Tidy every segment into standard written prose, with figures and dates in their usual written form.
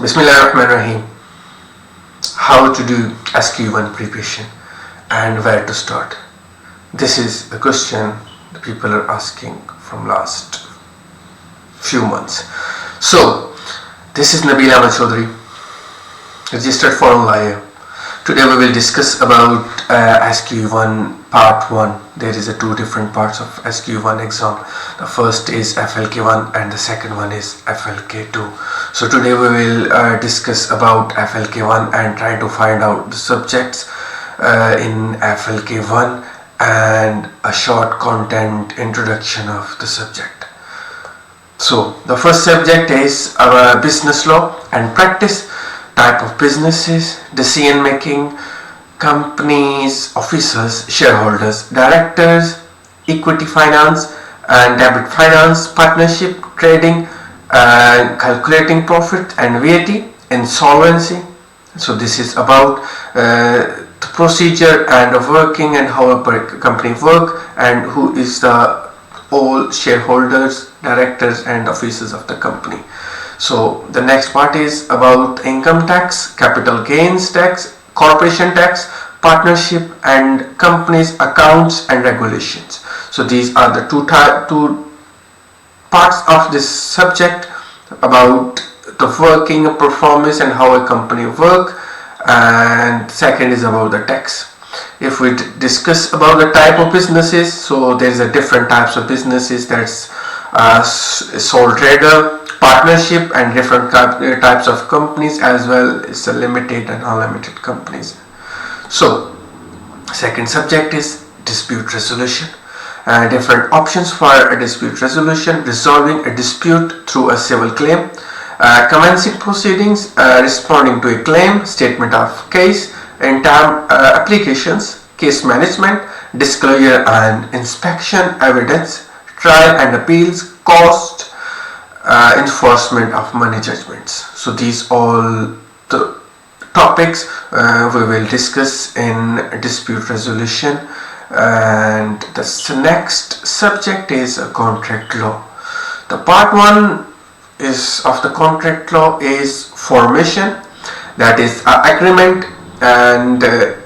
Bismillahirrahmanirrahim. How to do SQE1 preparation and where to start? This is the question the people are asking from last few months. So, this is Choudhary, registered foreign lawyer. Today we will discuss about SQE1 part 1. There is two different parts of SQE1 exam. The first is FLK1 and the second one is FLK2. So today we will discuss about FLK1 and try to find out the subjects in FLK1 and a short content introduction of the subject. So the first subject is business law and practice, type of businesses, decision making, companies, officers, shareholders, directors, equity finance and debit finance, partnership, trading, calculating profit and VAT, insolvency. So this is about the procedure and the working and how a company work and who is the all shareholders, directors and officers of the company. So the next part is about income tax, capital gains tax, corporation tax, partnership and companies accounts and regulations. So these are the two parts of this subject about the working performance and how a company work, and second is about the tax. If we discuss about the type of businesses, so there's a different types of businesses, that's sole trader, partnership and different types of companies, as well as the limited and unlimited companies. So second subject is dispute resolution. Different options for a dispute resolution: resolving a dispute through a civil claim, commencing proceedings, responding to a claim, statement of case, in-time applications, case management, disclosure and inspection, evidence, trial and appeals, cost, enforcement of money judgments. So these all the topics we will discuss in dispute resolution. And the next subject is contract law. The part 1 is of the contract law is formation, that is agreement and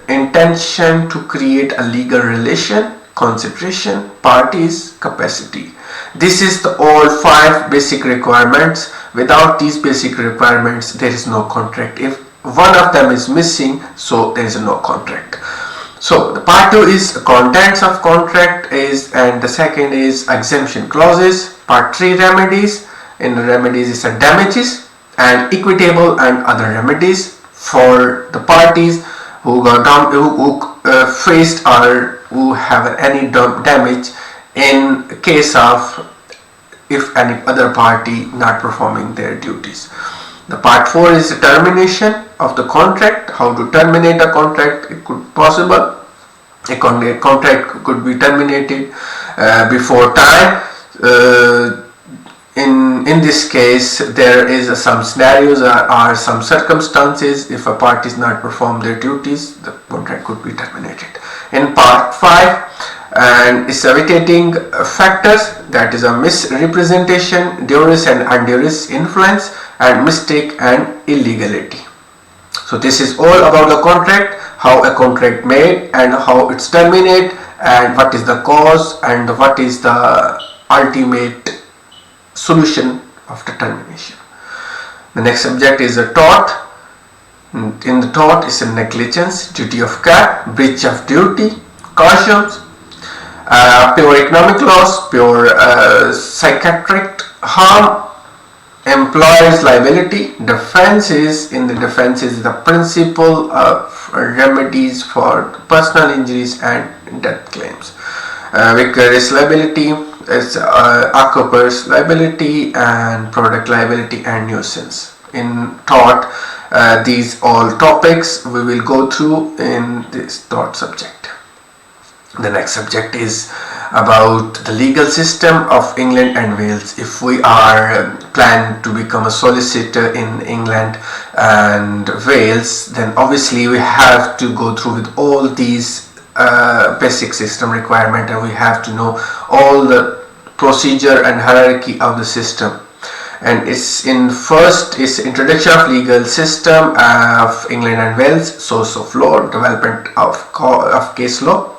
intention to create a legal relation, consideration, parties, capacity. This is the all 5 basic requirements. Without these basic requirements there is no contract. If one of them is missing, so there is no contract. So the part 2 is contents of contract and the second is exemption clauses. Part 3 remedies. In the remedies is damages and equitable and other remedies for the parties who faced or who have any damage in case of if any other party not performing their duties. The part 4 is the termination of the contract. How to terminate a contract? It could possible. A contract could be terminated before time. In this case, there is some scenarios or some circumstances. If a party is not perform their duties, the contract could be terminated. In part 5, and is evitating factors, that is a misrepresentation, duress and unduress influence, and mistake and illegality. So this is all about the contract, how a contract made and how it's terminated, and what is the cause and what is the ultimate solution of the termination. The next subject is a tort. In the tort is a negligence, duty of care, breach of duty, cautions, pure economic loss, pure psychiatric harm, employer's liability. Defense is the principle of remedies for personal injuries and death claims. Vicarious liability is occupiers liability and product liability and nuisance. In tort, these all topics we will go through in this tort subject. The next subject is about the legal system of England and Wales. If we are planned to become a solicitor in England and Wales, then obviously we have to go through with all these basic system requirement, and we have to know all the procedure and hierarchy of the system. and it's in first is introduction of legal system of England and Wales, source of law, development of case law,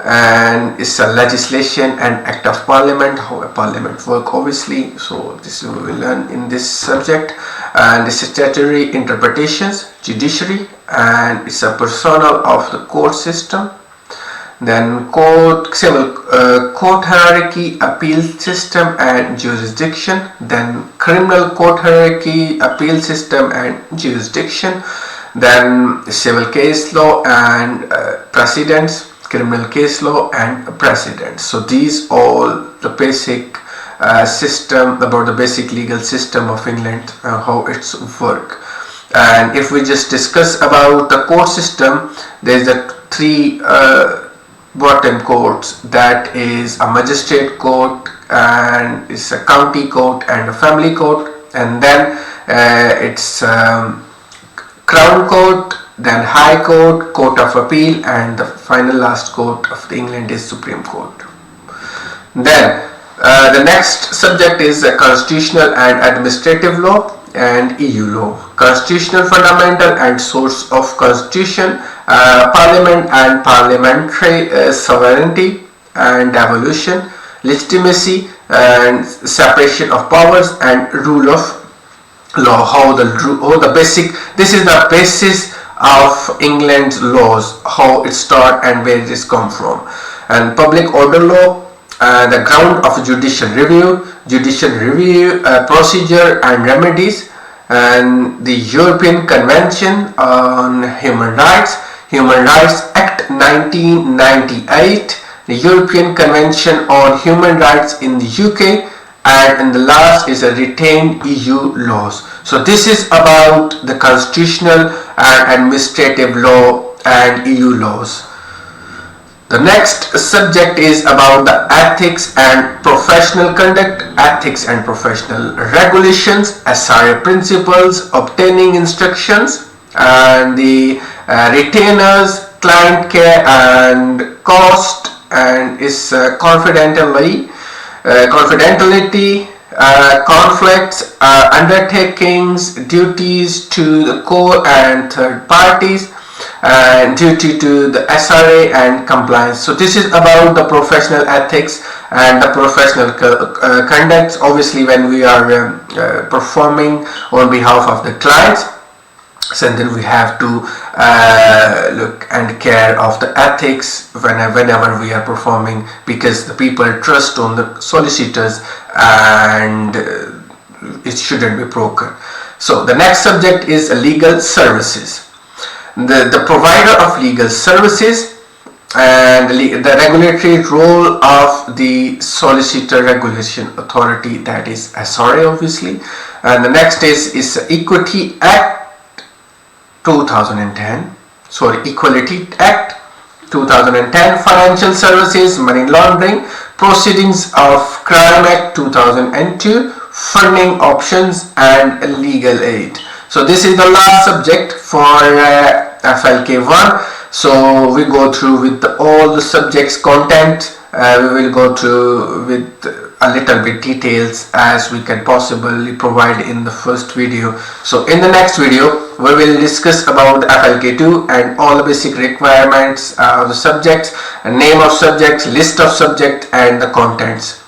and it's a legislation and act of parliament, how a parliament work obviously, so this we will learn in this subject. And the statutory interpretations, judiciary, and it's a personnel of the court system. Then civil court hierarchy, appeal system and jurisdiction. Then criminal court hierarchy, appeal system and jurisdiction. Then civil case law and precedents, criminal case law and precedents. So these all the basic system about the basic legal system of England, how it's work. And if we just discuss about the court system, there's the three bottom courts, that is a magistrate court, and it's a county court and a family court, and then it's crown court, then high court, court of appeal, and the final last court of England is Supreme Court. Then the next subject is constitutional and administrative law and EU law. Constitutional fundamental and source of constitution, parliament and parliamentary sovereignty and evolution, legitimacy and separation of powers, and rule of law. How the basic, this is the basis of England's laws, how it start and where it is come from. And public order law, the ground of judicial review, procedure and remedies, and the European Convention on Human Rights, Human Rights Act 1998, the European Convention on Human Rights in the UK, and in the last is a retained EU laws. So this is about the constitutional and administrative law and EU laws. The next subject is about the ethics and professional conduct, ethics and professional regulations, SRA principles, obtaining instructions, and the retainers, client care and cost, and is confidentiality, conflicts, undertakings, duties to the core and third parties, and duty to the SRA and compliance. So this is about the professional ethics and the professional conduct, obviously when we are performing on behalf of the clients. So then we have to look and care of the ethics whenever we are performing, because the people trust on the solicitors and it shouldn't be broken. So the next subject is legal services. The provider of legal services and the regulatory role of the Solicitor Regulation Authority, that is SRA obviously. And the next is Equity Act 2010, Equality Act 2010, Financial Services, Money Laundering, Proceedings of Crime Act 2002, Funding Options and Legal Aid. So this is the last subject for FLK1. So we go through with all the subjects content. We will go through with a little bit details as we can possibly provide in the first video. So in the next video we will discuss about the FLK2 and all the basic requirements of the subjects, name of subjects, list of subjects and the contents.